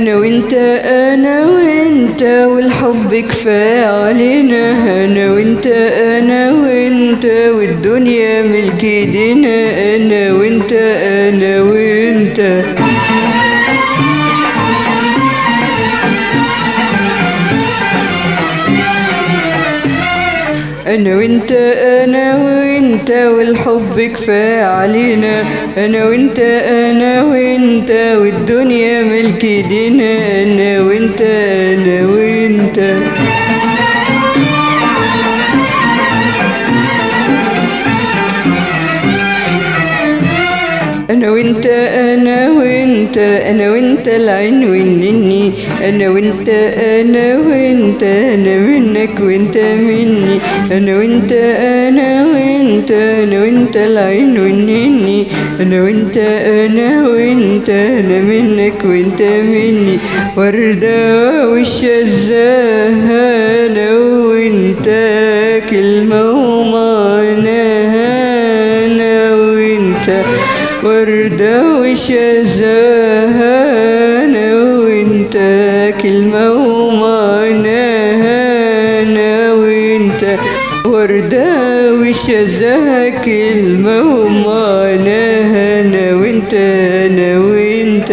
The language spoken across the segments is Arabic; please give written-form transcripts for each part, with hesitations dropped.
أنا وأنت أنا وأنت والحب كفاية علينا. أنا وأنت أنا وأنت والدنيا ملك ايدينا. أنا وأنت أنا وأنت. أنا وأنت أنا وأنت والحب كفاية علينا. أنا وأنت أنا وأنت والدنيا ملك ايدينا. أنا وأنت أنا وأنت. أنا وأنت أنا وأنت أنا وأنت العين والنني. أنا وأنت أنا وأنت أنا منك وأنت مني. أنا وأنت أنا وأنت أنا وأنت العين والنني. أنا وأنت أنا وأنت أنا منك وأنت مني. وردة والشزاهة أنا وأنت كلمة ومعناها. أنا وأنت وردة وشزاهة أنا وأنت كلمة ومعناها. أنا وأنت وردة وشزاهة كلمة ومعناها. أنا وأنت أنا وأنت.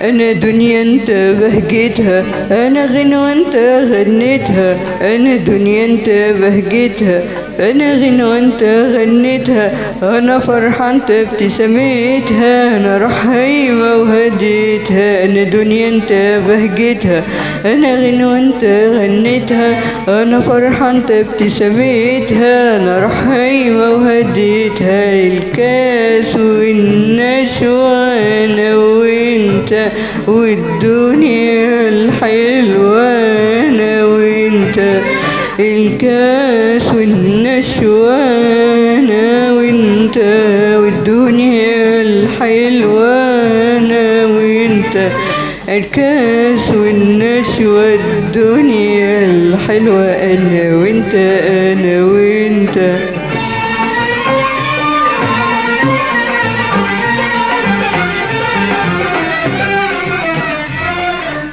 أنا دنيا أنت بهجتها. أنا غنوة أنت غنيتها. أنا دنيا أنت بهجتها. أنا غنوة أنت غنيتها. أنا فرحة أنت ابتسامتها. أنا روح هايمة وهديتها. أنا دنيا أنت بهجتها. أنا غنوة أنت غنيتها. أنا فرحة أنت ابتسامتها. أنا روح هايمة وهديتها. الكاس والنشوة أنا وأنت والدنيا الحلوة. أنا وأنت الكاس والنشوة. أنا وأنت والدنيا الحلوة. أنا وأنت الكاس والنشوة الدنيا الحلوة. أنا وأنت أنا وأنت.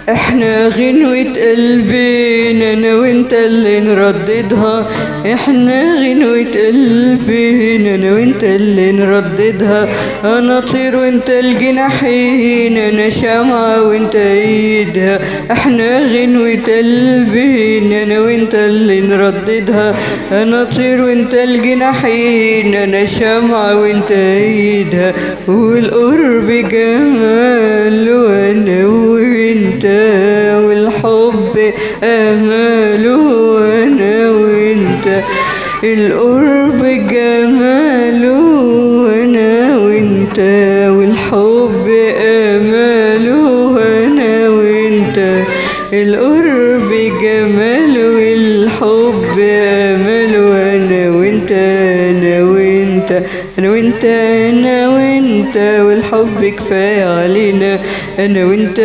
احنا غنوة قلبنا أنا وأنت اللي نرددها. احنا غنوة قلبنا أنا وأنت اللي نرددها. أنا طير وأنت الجناحين. أنا شمعة وأنت ايدها. احنا غنوة قلبنا أنا وأنت اللي نرددها. أنا طير وأنت الجناحين. أنا شمعة وأنت ايدها. والقرب جمال وأنا وأنت والحب أمال وأنا وأنت. القرب جمال وأنا وأنت والحب أمال وأنا وأنت. القرب جمال والحب أمال وأنا وأنت أنا وأنت. أنا وأنت أنا وأنت والحب كفاية علينا. أنا وأنت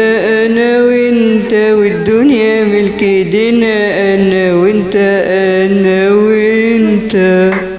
أنا وأنت والدنيا ملك ايدينا. أنا وأنت أنا وأنت.